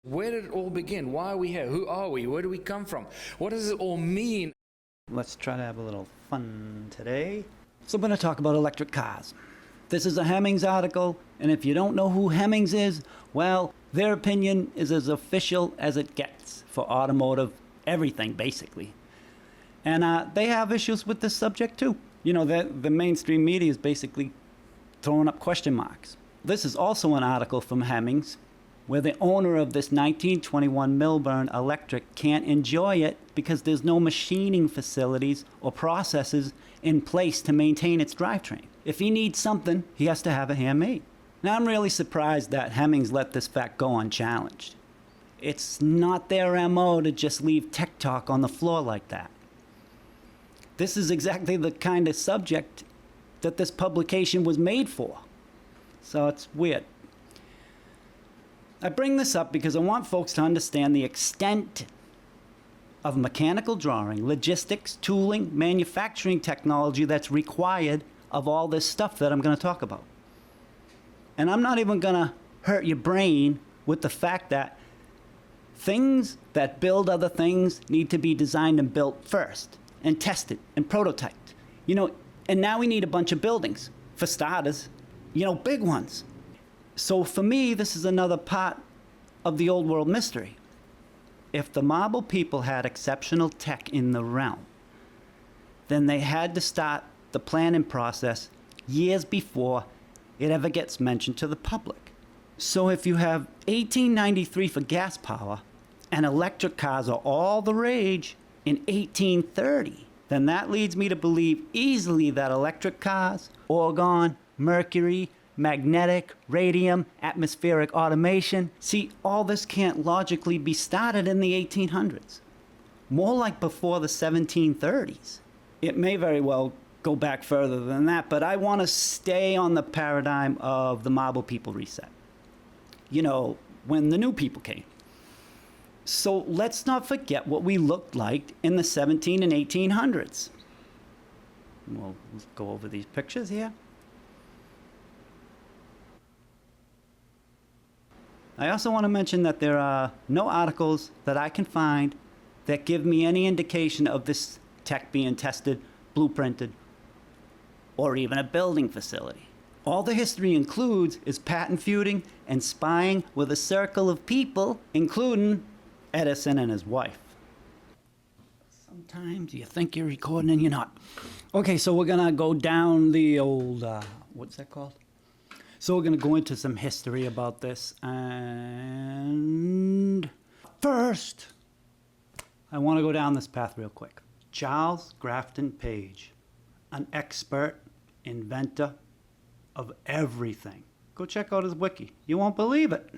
Where did it all begin? Why are we here? Who are we? Where do we come from? What does it all mean? Let's try to have a little fun today. So I'm going to talk about electric cars. This is a Hemmings article, and if you don't know who Hemmings is, well, their opinion is as official as it gets for automotive everything, basically. And they have issues with this subject too. You know, the mainstream media is basically throwing up question marks. This is also an article from Hemmings, where the owner of this 1921 Milburn Electric can't enjoy it because there's no machining facilities or processes in place to maintain its drivetrain. If he needs something, he has to have it handmade. Now, I'm really surprised that Hemmings let this fact go unchallenged. It's not their MO to just leave tech talk on the floor like that. This is exactly the kind of subject that this publication was made for. So it's weird. I bring this up because I want folks to understand the extent of mechanical drawing, logistics, tooling, manufacturing technology that's required of all this stuff that I'm going to talk about. And I'm not even going to hurt your brain with the fact that things that build other things need to be designed and built first, and tested and prototyped. You know, and now we need a bunch of buildings, for starters, you know, big ones. So for me, this is another part of the old world mystery. If the Marble people had exceptional tech in the realm, then they had to start the planning process years before it ever gets mentioned to the public. So if you have 1893 for gas power and electric cars are all the rage in 1830, then that leads me to believe easily that electric cars, argon, mercury, magnetic, radium, atmospheric automation. See, all this can't logically be started in the 1800s. More like before the 1730s. It may very well go back further than that, but I want to stay on the paradigm of the Marble people reset. You know, when the new people came. So let's not forget what we looked like in the 17 and 1800s. We'll go over these pictures here. I also want to mention that there are no articles that I can find that give me any indication of this tech being tested, blueprinted, or even a building facility. All the history includes is patent feuding and spying with a circle of people, including Edison and his wife. Sometimes you think you're recording and you're not. Okay, so we're gonna go down the old, what's that called? So we're going to go into some history about this, and first, I want to go down this path real quick. Charles Grafton Page, an expert inventor of everything. Go check out his wiki. You won't believe it.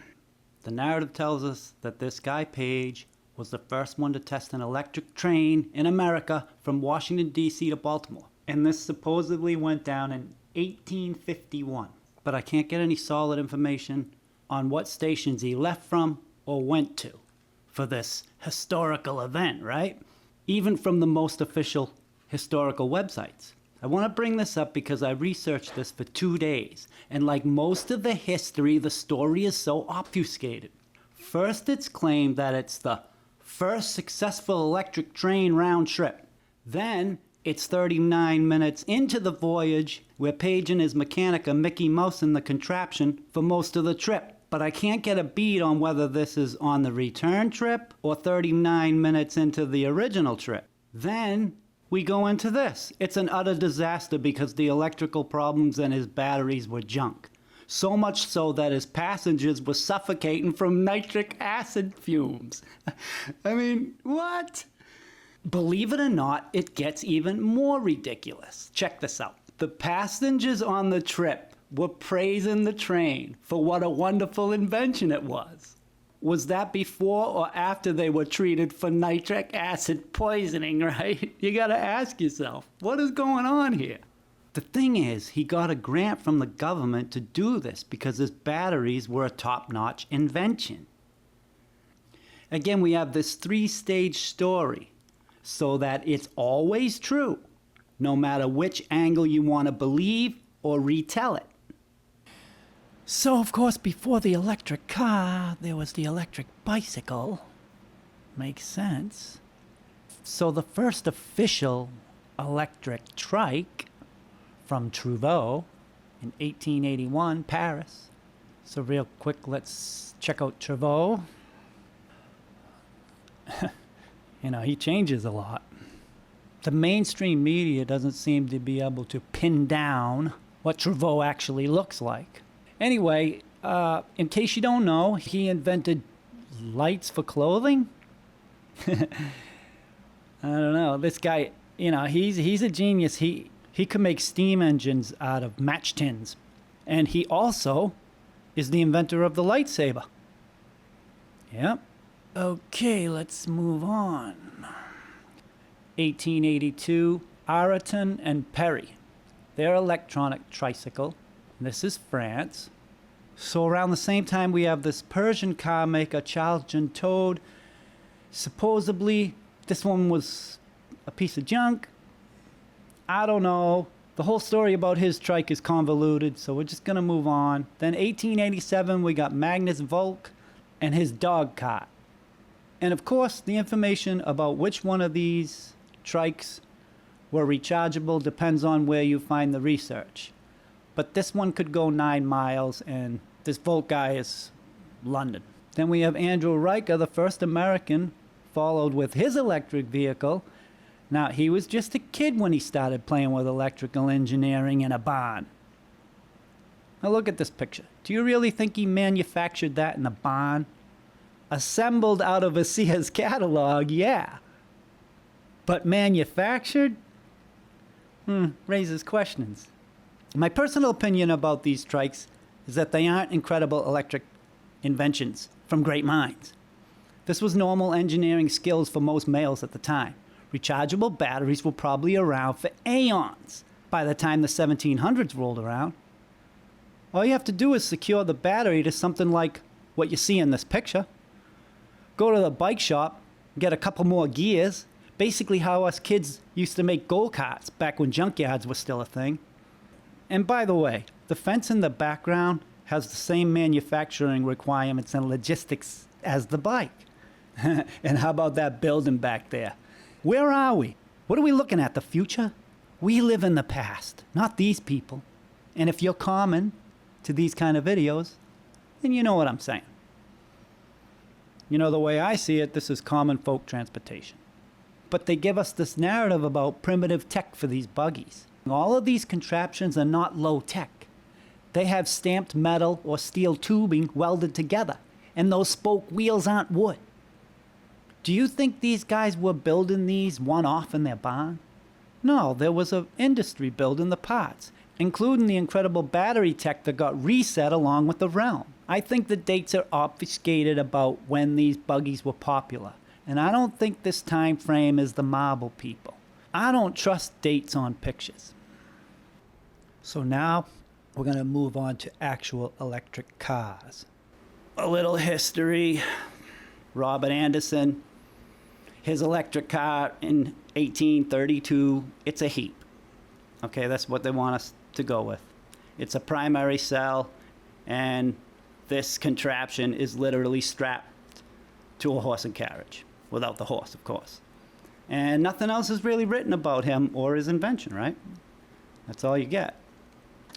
The narrative tells us that this guy Page was the first one to test an electric train in America from Washington, D.C. to Baltimore. And this supposedly went down in 1851. But I can't get any solid information on what stations he left from or went to for this historical event, right? Even from the most official historical websites. I want to bring this up because I researched this for 2 days, and like most of the history, the story is so obfuscated. First, it's claimed that it's the first successful electric train round trip. Then, it's 39 minutes into the voyage where Page and his mechanic are Mickey Mouse in the contraption for most of the trip. But I can't get a beat on whether this is on the return trip or 39 minutes into the original trip. Then we go into this. It's an utter disaster because the electrical problems in his batteries were junk. So much so that his passengers were suffocating from nitric acid fumes. I mean, what? Believe it or not, it gets even more ridiculous. Check this out. The passengers on the trip were praising the train for what a wonderful invention it was. Was that before or after they were treated for nitric acid poisoning, right? You gotta ask yourself, what is going on here? The thing is, he got a grant from the government to do this because his batteries were a top-notch invention. Again, we have this three-stage story, so that it's always true, no matter which angle you want to believe or retell it. So, of course, before the electric car, there was the electric bicycle. Makes sense. So the first official electric trike from Trouveau in 1881, Paris. So real quick, let's check out Trouveau. You know, he changes a lot. The mainstream media doesn't seem to be able to pin down what Trouveau actually looks like. Anyway, in case you don't know, he invented lights for clothing. I don't know. This guy, you know, he's a genius. He could make steam engines out of match tins. And he also is the inventor of the lightsaber. Yep. Okay, let's move on. 1882, Ayrton and Perry. Their electronic tricycle. This is France. So around the same time, we have this Persian car maker, Charles Juntot. Supposedly, this one was a piece of junk. I don't know. The whole story about his trike is convoluted, so we're just going to move on. Then 1887, we got Magnus Volk and his dog cart. And of course, the information about which one of these trikes were rechargeable depends on where you find the research. But this one could go 9 miles, and this Volk guy is London. Then we have Andrew Reicher, the first American, followed with his electric vehicle. Now, he was just a kid when he started playing with electrical engineering in a barn. Now look at this picture. Do you really think he manufactured that in a barn? Assembled out of a Sears catalog, yeah. But manufactured? Raises questions. My personal opinion about these trikes is that they aren't incredible electric inventions from great minds. This was normal engineering skills for most males at the time. Rechargeable batteries were probably around for aeons by the time the 1700s rolled around. All you have to do is secure the battery to something like what you see in this picture. Go to the bike shop, get a couple more gears, basically how us kids used to make go-karts back when junkyards were still a thing. And by the way, the fence in the background has the same manufacturing requirements and logistics as the bike. And how about that building back there? Where are we? What are we looking at, the future? We live in the past, not these people. And if you're common to these kind of videos, then you know what I'm saying. You know, the way I see it, this is common folk transportation. But they give us this narrative about primitive tech for these buggies. All of these contraptions are not low tech. They have stamped metal or steel tubing welded together, and those spoke wheels aren't wood. Do you think these guys were building these one-off in their barn? No, there was an industry building the parts, including the incredible battery tech that got reset along with the realm. I think the dates are obfuscated about when these buggies were popular, and I don't think this time frame is the marble people. I don't trust dates on pictures. So now we're going to move on to actual electric cars. A little history. Robert Anderson, his electric car in 1832, it's a heap. Okay, that's what they want us to go with. It's a primary cell, and this contraption is literally strapped to a horse and carriage, without the horse, of course. And nothing else is really written about him or his invention, right? That's all you get.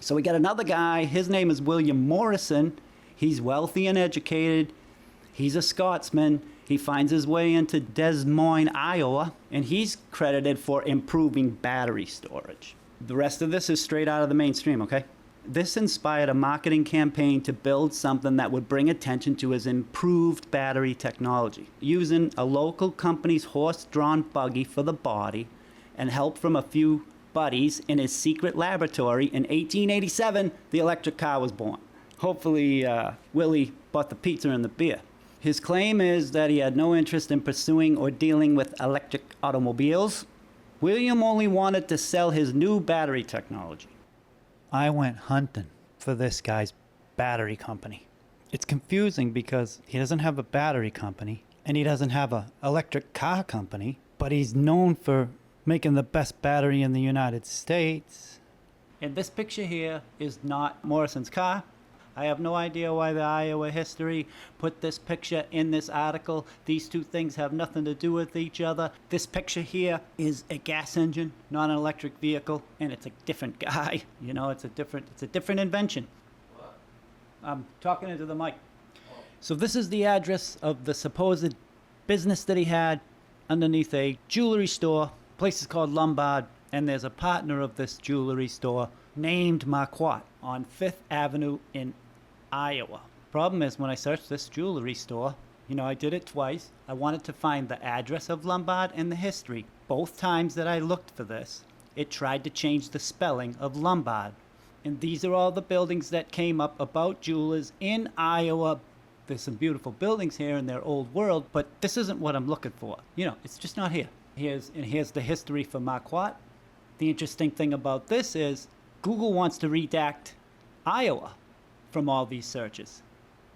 So we got another guy. His name is William Morrison. He's wealthy and educated. He's a Scotsman. He finds his way into Des Moines, Iowa, and he's credited for improving battery storage. The rest of this is straight out of the mainstream, okay? This inspired a marketing campaign to build something that would bring attention to his improved battery technology, using a local company's horse-drawn buggy for the body and help from a few buddies in his secret laboratory. In 1887, the electric car was born. Hopefully, Willie bought the pizza and the beer. His claim is that he had no interest in pursuing or dealing with electric automobiles. William only wanted to sell his new battery technology. I went hunting for this guy's battery company. It's confusing because he doesn't have a battery company and he doesn't have an electric car company, but he's known for making the best battery in the United States. And this picture here is not Morrison's car. I have no idea why the Iowa History put this picture in this article. These two things have nothing to do with each other. This picture here is a gas engine, not an electric vehicle, and it's a different guy. You know, it's a different invention. What? I'm talking into the mic. So this is the address of the supposed business that he had underneath a jewelry store. Place is called Lombard, and there's a partner of this jewelry store named Marquardt on 5th Avenue in Iowa. Problem is, when I searched this jewelry store, you know, I did it twice. I wanted to find the address of Lombard and the history. Both times that I looked for this, it tried to change the spelling of Lombard. And these are all the buildings that came up about jewelers in Iowa. There's some beautiful buildings here in their old world, but this isn't what I'm looking for. You know, it's just not here. Here's the history for Marquardt. The interesting thing about this is Google wants to redact Iowa from all these searches.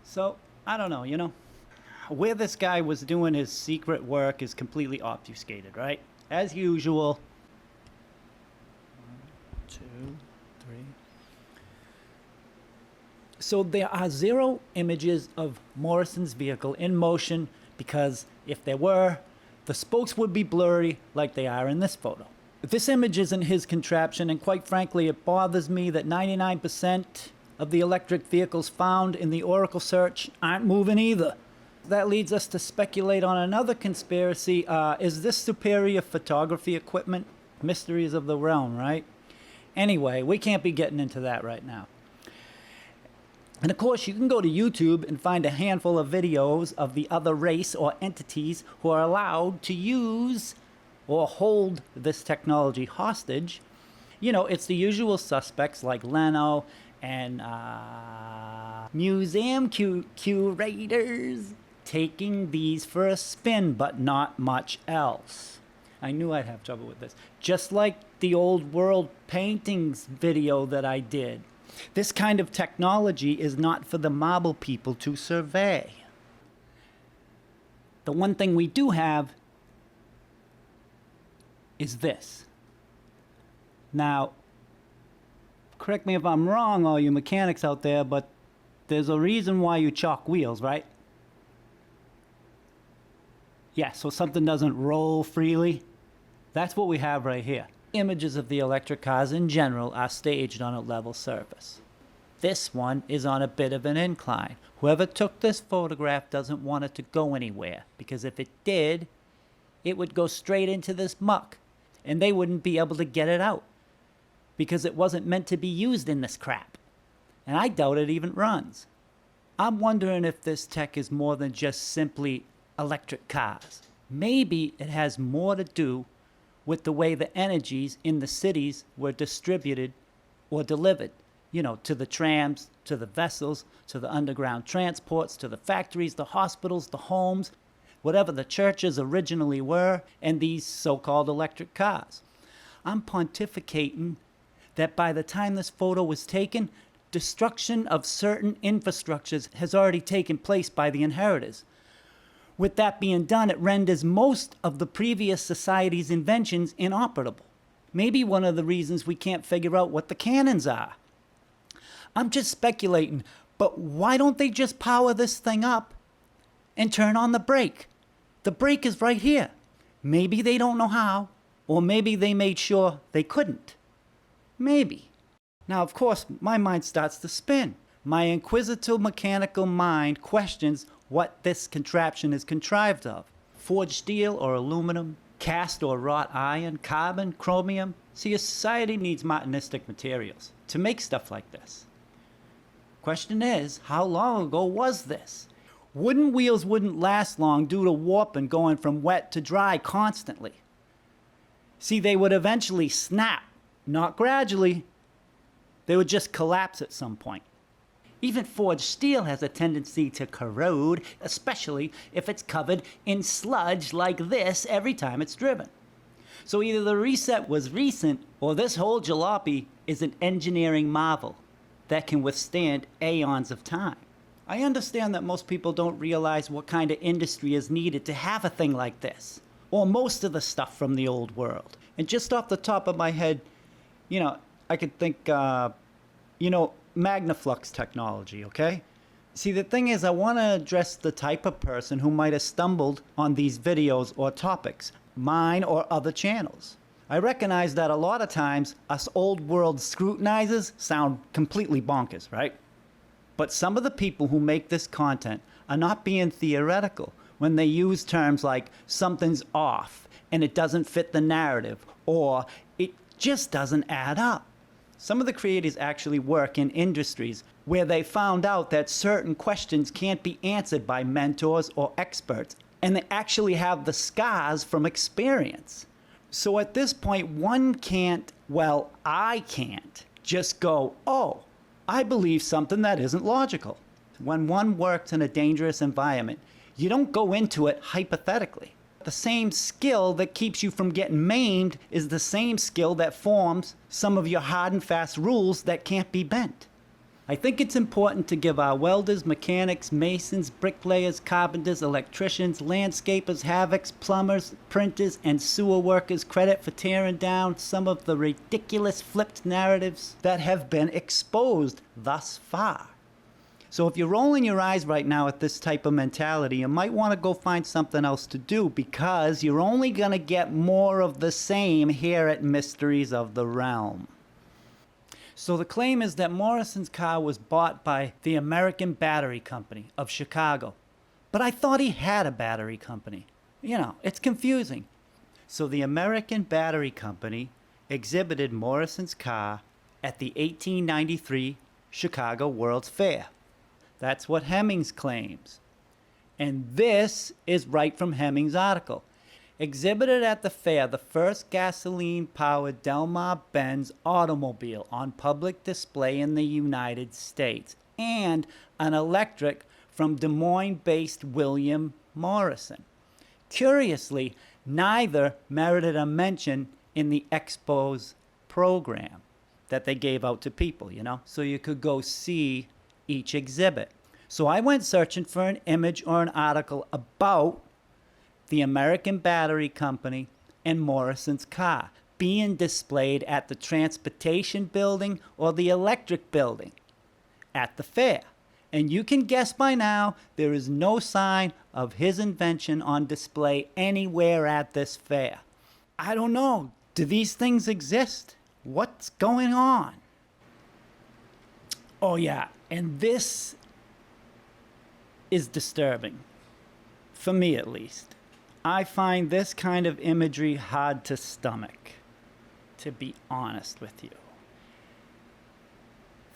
So, I don't know, you know. Where this guy was doing his secret work is completely obfuscated, right? As usual. 1, 2, 3. So there are 0 images of Morrison's vehicle in motion because if there were, the spokes would be blurry like they are in this photo. This image isn't his contraption, and quite frankly, it bothers me that 99% of the electric vehicles found in the Oracle search aren't moving either. That leads us to speculate on another conspiracy. Is this superior photography equipment? Mysteries of the realm, right? Anyway, we can't be getting into that right now. And of course, you can go to YouTube and find a handful of videos of the other race or entities who are allowed to use or hold this technology hostage. You know, it's the usual suspects like Leno and museum curators taking these for a spin, but not much else. I knew I'd have trouble with this. Just like the old world paintings video that I did. This kind of technology is not for the marble people to survey. The one thing we do have is this. Now, correct me if I'm wrong, all you mechanics out there, but there's a reason why you chalk wheels, right? Yeah, so something doesn't roll freely. That's what we have right here. Images of the electric cars in general are staged on a level surface. This one is on a bit of an incline. Whoever took this photograph doesn't want it to go anywhere, because if it did, it would go straight into this muck, and they wouldn't be able to get it out, because it wasn't meant to be used in this crap. And I doubt it even runs. I'm wondering if this tech is more than just simply electric cars. Maybe it has more to do with the way the energies in the cities were distributed or delivered, you know, to the trams, to the vessels, to the underground transports, to the factories, the hospitals, the homes, whatever the churches originally were, and these so-called electric cars. I'm pontificating that by the time this photo was taken, destruction of certain infrastructures has already taken place by the inheritors. With that being done, it renders most of the previous society's inventions inoperable. Maybe one of the reasons we can't figure out what the cannons are. I'm just speculating, but why don't they just power this thing up and turn on the brake? The brake is right here. Maybe they don't know how, or maybe they made sure they couldn't. Maybe. Now, of course, my mind starts to spin. My inquisitive mechanical mind questions what this contraption is contrived of. Forged steel or aluminum, cast or wrought iron, carbon, chromium. See, a society needs modernistic materials to make stuff like this. Question is, how long ago was this? Wooden wheels wouldn't last long due to warping going from wet to dry constantly. See, they would eventually snap, not gradually. They would just collapse at some point. Even forged steel has a tendency to corrode, especially if it's covered in sludge like this every time it's driven. So either the reset was recent, or this whole jalopy is an engineering marvel that can withstand aeons of time. I understand that most people don't realize what kind of industry is needed to have a thing like this, or most of the stuff from the old world. And just off the top of my head, you know, I could think, Magnaflux technology, okay? See, the thing is, I want to address the type of person who might have stumbled on these videos or topics, mine or other channels. I recognize that a lot of times us old world scrutinizers sound completely bonkers, right? But some of the people who make this content are not being theoretical when they use terms like something's off and it doesn't fit the narrative or it just doesn't add up. Some of the creators actually work in industries where they found out that certain questions can't be answered by mentors or experts, and they actually have the scars from experience. So at this point, one can't, well, I can't just go, oh, I believe something that isn't logical. When one works in a dangerous environment, you don't go into it hypothetically. The same skill that keeps you from getting maimed is the same skill that forms some of your hard and fast rules that can't be bent. I think it's important to give our welders, mechanics, masons, bricklayers, carpenters, electricians, landscapers, havocs, plumbers, printers, and sewer workers credit for tearing down some of the ridiculous flipped narratives that have been exposed thus far. So if you're rolling your eyes right now at this type of mentality, you might want to go find something else to do, because you're only going to get more of the same here at Mysteries of the Realm. So the claim is that Morrison's car was bought by the American Battery Company of Chicago. But I thought he had a battery company. You know, it's confusing. So the American Battery Company exhibited Morrison's car at the 1893 Chicago World's Fair. That's what Hemmings claims. And this is right from Hemmings' article. Exhibited at the fair, the first gasoline-powered Delmar-Benz automobile on public display in the United States, and an electric from Des Moines-based William Morrison. Curiously, neither merited a mention in the Expo's program that they gave out to people, you know, so you could go see each exhibit. So I went searching for an image or an article about the American Battery Company and Morrison's car being displayed at the Transportation Building or the Electric Building at the fair. And you can guess by now, there is no sign of his invention on display anywhere at this fair. I don't know. Do these things exist? What's going on? Oh yeah, and this is disturbing. For me at least. I find this kind of imagery hard to stomach, to be honest with you.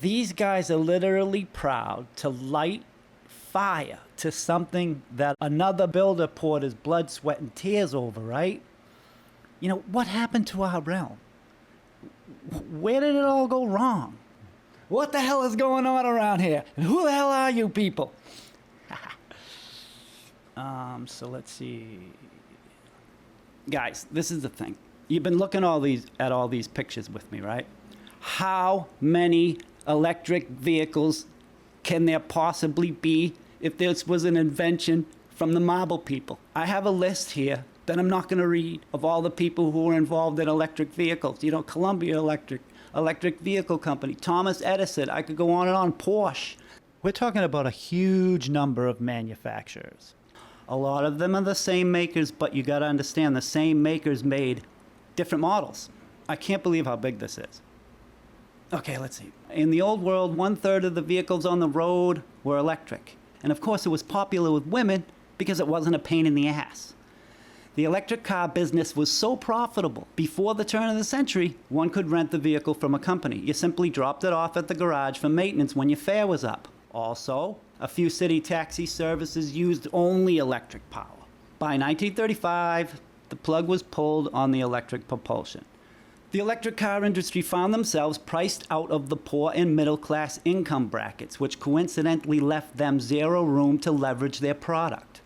These guys are literally proud to light fire to something that another builder poured his blood, sweat, and tears over, right? You know, what happened to our realm? Where did it all go wrong? What the hell is going on around here? And who the hell are you people? So let's see. Guys, this is the thing. You've been looking at all these pictures with me, right? How many electric vehicles can there possibly be if this was an invention from the marble people? I have a list here that I'm not going to read of all the people who were involved in electric vehicles. You know, Columbia Electric Vehicle Company, Thomas Edison, I could go on and on, Porsche. We're talking about a huge number of manufacturers. A lot of them are the same makers, but you got to understand the same makers made different models. I can't believe how big this is. Okay, let's see. In the old world, 1/3 of the vehicles on the road were electric. And of course, it was popular with women because it wasn't a pain in the ass. The electric car business was so profitable. Before the turn of the century, one could rent the vehicle from a company. You simply dropped it off at the garage for maintenance when your fare was up. Also, a few city taxi services used only electric power. By 1935, the plug was pulled on the electric propulsion. The electric car industry found themselves priced out of the poor and middle class income brackets, which coincidentally left them zero room to leverage their product.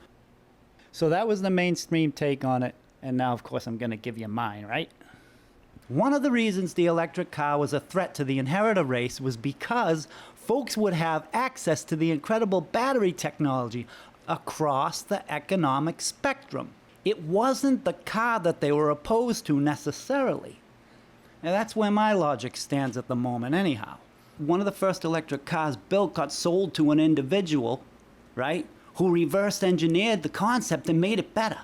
So that was the mainstream take on it, and now of course I'm going to give you mine, right? One of the reasons the electric car was a threat to the inheritor race was because folks would have access to the incredible battery technology across the economic spectrum. It wasn't the car that they were opposed to necessarily. Now that's where my logic stands at the moment anyhow. one of the first electric cars built got sold to an individual, right, who reverse engineered the concept and made it better.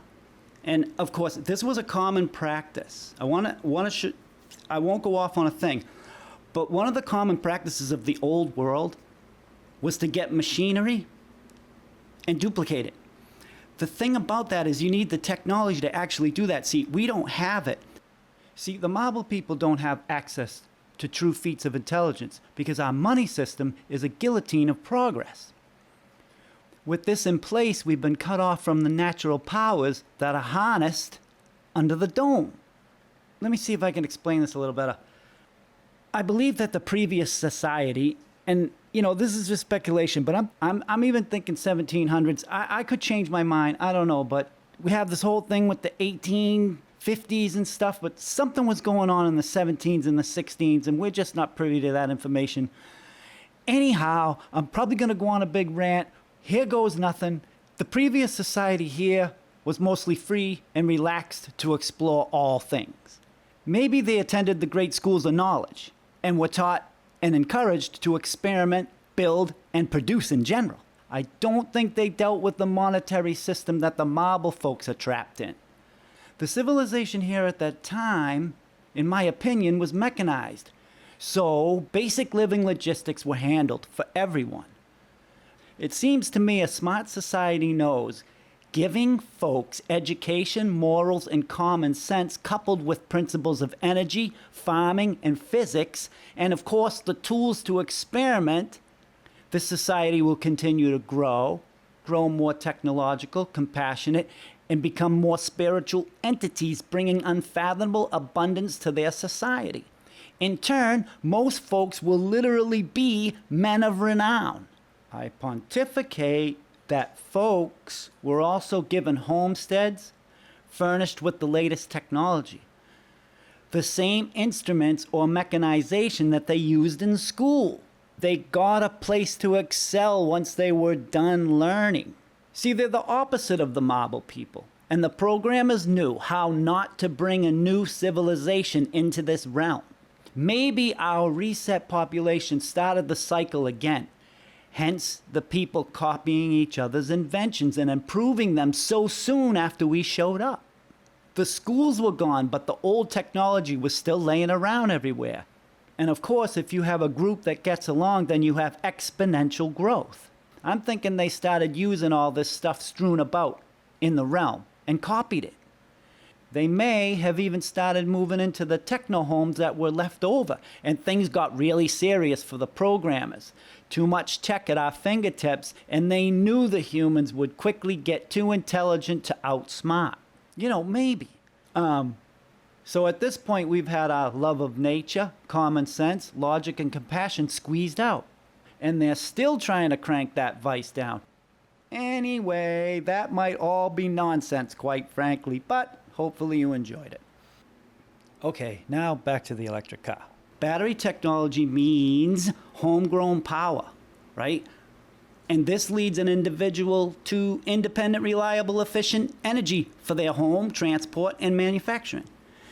And of course, this was a common practice. I won't go off on a thing, but one of the common practices of the old world was to get machinery and duplicate it. The thing about that is you need the technology to actually do that. See, we don't have it. See, the marble people don't have access to true feats of intelligence because our money system is a guillotine of progress. With this in place, we've been cut off from the natural powers that are harnessed under the dome. Let me see if I can explain this a little better. I believe that the previous society, and this is just speculation, but I'm even thinking 1700s. I could change my mind. I don't know, but we have this whole thing with the 1850s and stuff, but something was going on in the 17s and the 16s, and we're just not privy to that information. Anyhow, I'm probably going to go on a big rant. Here goes nothing. The previous society here was mostly free and relaxed to explore all things. Maybe they attended the great schools of knowledge and were taught and encouraged to experiment, build, and produce in general. I don't think they dealt with the monetary system that the marble folks are trapped in. The civilization here at that time, in my opinion, was mechanized. So basic living logistics were handled for everyone. It seems to me a smart society knows giving folks education, morals, and common sense coupled with principles of energy, farming, and physics, and of course the tools to experiment, this society will continue to grow more technological, compassionate, and become more spiritual entities, bringing unfathomable abundance to their society. In turn, most folks will literally be men of renown. I pontificate that folks were also given homesteads furnished with the latest technology, the same instruments or mechanization that they used in school. They got a place to excel once they were done learning. See, they're the opposite of the marble people, and the programmers knew how not to bring a new civilization into this realm. Maybe our reset population started the cycle again. Hence, the people copying each other's inventions and improving them so soon after we showed up. The schools were gone, but the old technology was still laying around everywhere. And of course, if you have a group that gets along, then you have exponential growth. I'm thinking they started using all this stuff strewn about in the realm and copied it. They may have even started moving into the techno homes that were left over, and things got really serious for the programmers. Too much tech at our fingertips, and they knew the humans would quickly get too intelligent to outsmart. Maybe. So at this point, we've had our love of nature, common sense, logic, and compassion squeezed out. And they're still trying to crank that vice down. Anyway, that might all be nonsense, quite frankly, but hopefully you enjoyed it. Okay, now back to the electric car. Battery technology means homegrown power, right? And this leads an individual to independent, reliable, efficient energy for their home, transport, and manufacturing.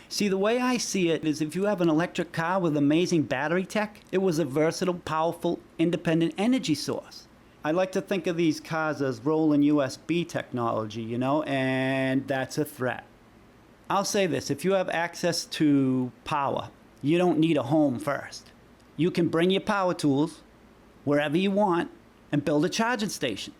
See, the way I see it is if you have an electric car with amazing battery tech, it was a versatile, powerful, independent energy source. I like to think of these cars as rolling USB technology, and that's a threat. I'll say this, if you have access to power, you don't need a home first. You can bring your power tools wherever you want and build a charging station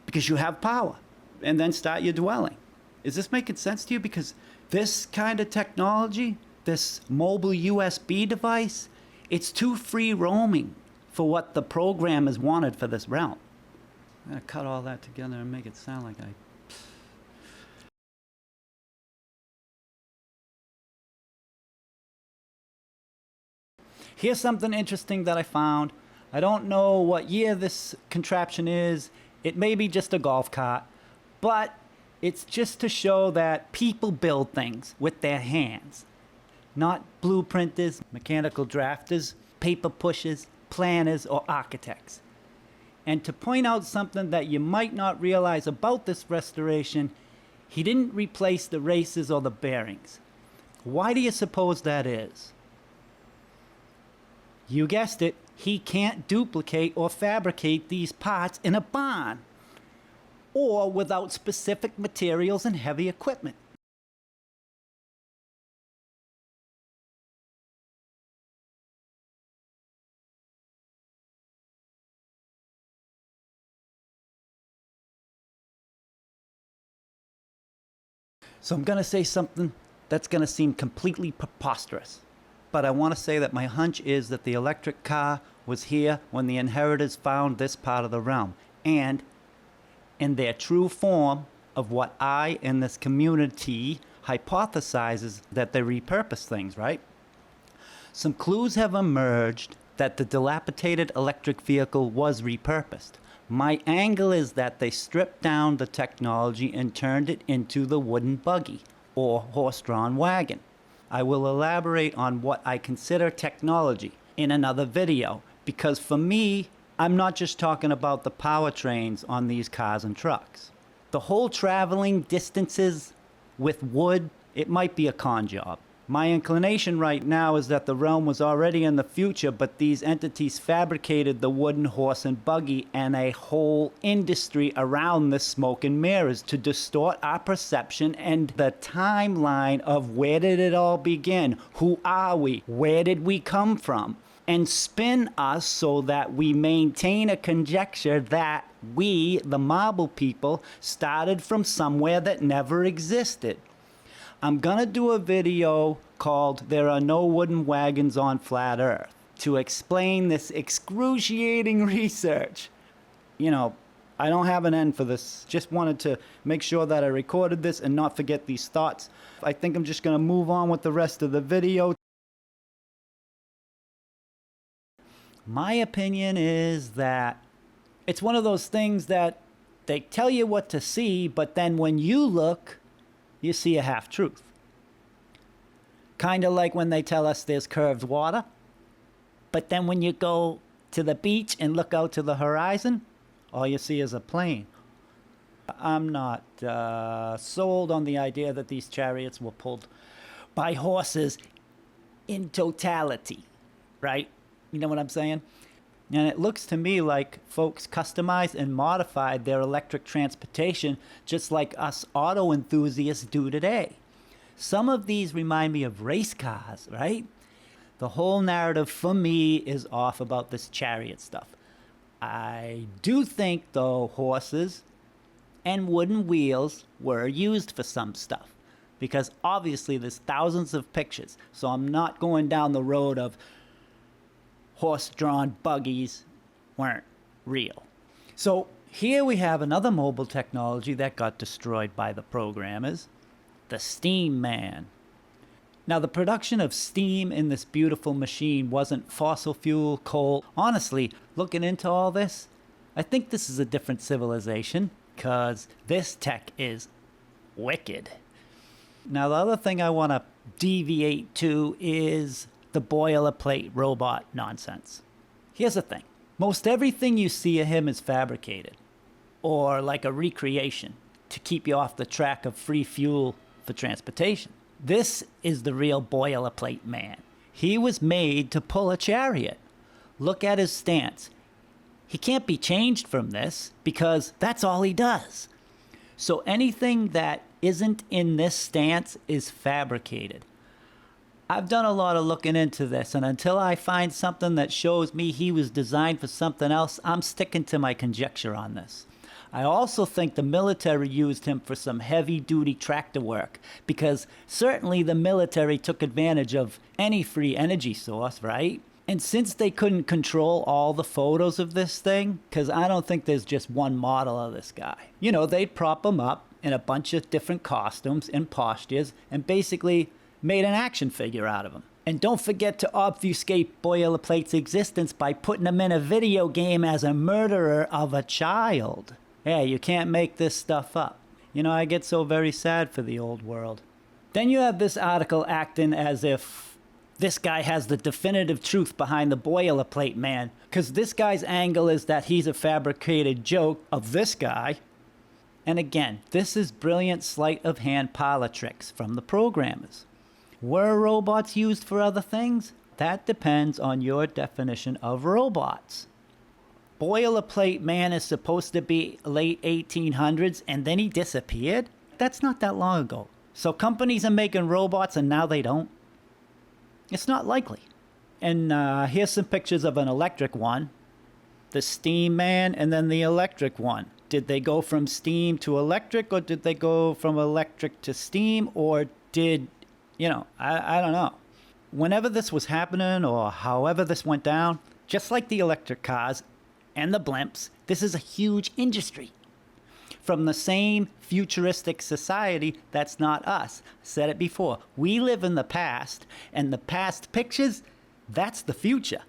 because you have power, and then start your dwelling. Is this making sense to you? Because this kind of technology, this mobile USB device, it's too free roaming for what the programmers wanted for this realm. I'm going to cut all that together and make it sound like Here's something interesting that I found. I don't know what year this contraption is. It may be just a golf cart, but it's just to show that people build things with their hands. Not blueprinters, mechanical drafters, paper pushers, planners, or architects. And to point out something that you might not realize about this restoration, he didn't replace the races or the bearings. Why do you suppose that is? You guessed it, he can't duplicate or fabricate these parts in a barn or without specific materials and heavy equipment. So I'm going to say something that's going to seem completely preposterous. But I want to say that my hunch is that the electric car was here when the inheritors found this part of the realm. And in their true form of what I and this community hypothesizes that they repurpose things, right? Some clues have emerged that the dilapidated electric vehicle was repurposed. My angle is that they stripped down the technology and turned it into the wooden buggy or horse-drawn wagon. I will elaborate on what I consider technology in another video, because for me, I'm not just talking about the powertrains on these cars and trucks. The whole traveling distances with wood, it might be a con job. My inclination right now is that the realm was already in the future, but these entities fabricated the wooden horse and buggy and a whole industry around the smoke and mirrors to distort our perception and the timeline of where did it all begin? Who are we? Where did we come from? And spin us so that we maintain a conjecture that we, the marble people, started from somewhere that never existed. I'm gonna do a video called "There Are No Wooden Wagons on Flat Earth" to explain this excruciating research. You know, I don't have an end for this. Just wanted to make sure that I recorded this and not forget these thoughts. I think I'm just gonna move on with the rest of the video. My opinion is that it's one of those things that they tell you what to see, but then when you look, you see a half-truth. Kind of like when they tell us there's curved water, but then when you go to the beach and look out to the horizon, all you see is a plane. I'm not sold on the idea that these chariots were pulled by horses in totality, right? You know what I'm saying? And it looks to me like folks customized and modified their electric transportation just like us auto enthusiasts do today. Some of these remind me of race cars, right? The whole narrative for me is off about this chariot stuff. I do think, though, horses and wooden wheels were used for some stuff, because obviously there's thousands of pictures, so I'm not going down the road of horse-drawn buggies weren't real. So here we have another mobile technology that got destroyed by the programmers, the Steam Man. Now, the production of steam in this beautiful machine wasn't fossil fuel, coal. Honestly, looking into all this, I think this is a different civilization, because this tech is wicked. Now, the other thing I want to deviate to is the boilerplate robot nonsense. Here's the thing. Most everything you see of him is fabricated, or like a recreation, to keep you off the track of free fuel for transportation. This is the real boilerplate man. He was made to pull a chariot. Look at his stance. He can't be changed from this because that's all he does. So anything that isn't in this stance is fabricated. I've done a lot of looking into this, and until I find something that shows me he was designed for something else, I'm sticking to my conjecture on this. I also think the military used him for some heavy-duty tractor work, because certainly the military took advantage of any free energy source, right? And since they couldn't control all the photos of this thing, because I don't think there's just one model of this guy, you know, they'd prop him up in a bunch of different costumes and postures and basically made an action figure out of him. And don't forget to obfuscate Boilerplate's existence by putting him in a video game as a murderer of a child. Yeah, you can't make this stuff up. You know, I get so very sad for the old world. Then you have this article acting as if this guy has the definitive truth behind the Boilerplate man, because this guy's angle is that he's a fabricated joke of this guy. And again, this is brilliant sleight of hand parlor tricks from the programmers. Were robots used for other things? That depends on your definition of robots. Boilerplate man is supposed to be late 1800s and then he disappeared? That's not that long ago. So companies are making robots and now they don't? It's not likely. And here's some pictures of an electric one. The steam man and then the electric one. Did they go from steam to electric, or did they go from electric to steam, or did, I don't know. Whenever this was happening or however this went down, just like the electric cars and the blimps, this is a huge industry. From the same futuristic society that's not us. I said it before. We live in the past, and the past pictures, that's the future.